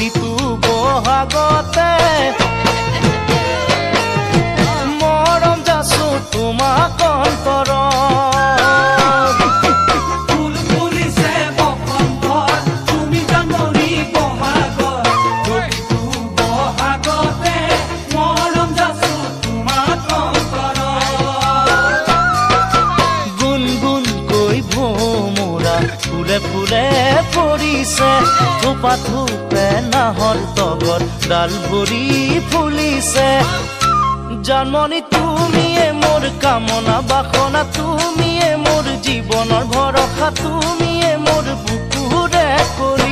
প্ৰতিটো বহাগতে মৰম যাচো তোমাক অন্তৰত। ফুলে ফুলে পৰিছে থোপা থোপে নাহৰ তগৰ ডাল ভৰি ফুলিছে। জানমণি তুমিয়ে মোৰ কামনা বাসনা, তুমিয়ে মোৰ জীৱনৰ ভৰসা, তুমিয়ে মোৰ বুকুৰে কৰি।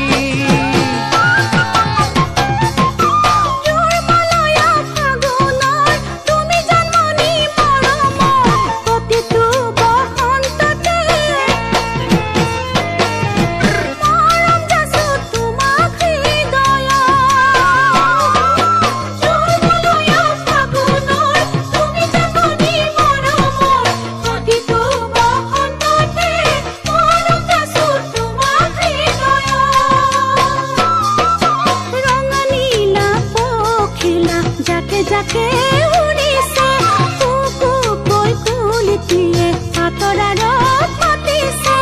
যাকে উৰিছে কুকু কৈ কুলিটিয়ে আতৰাৰ মাতিছে।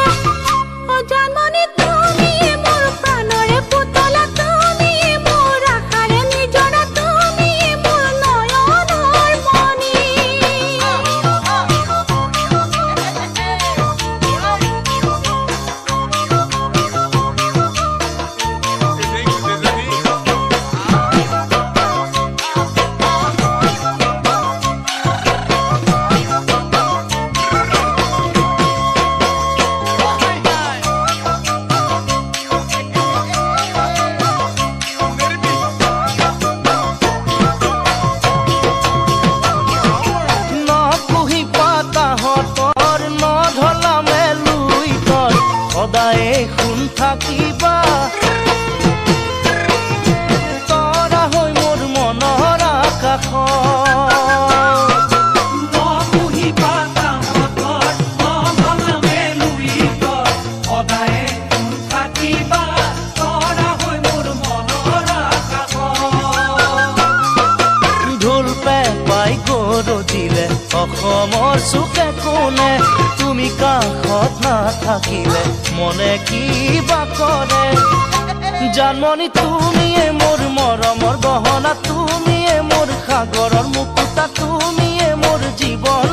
জানমণি তুমিয়ে মোৰ প্ৰাণৰে পুতলা, তুমিয়ে মোৰ আশাৰে নিজৰা, তুমিয়ে মোৰ নয়নৰ মণি। সদায়ে শুন থাকিবা তৰা হৈ মোৰ মনৰ আকাশ। ঢোল পেপাই গৰজিলে অসমৰ চুকে কোণে, তুমি কাষত নাথাকিলে মনে কিবা কৰে। জানমণি তুমিয়ে মোৰ মৰমৰ গহনা, তুমিয়ে মোৰ সাগৰৰ মুকুতা, তুমিয়ে মোৰ জীৱন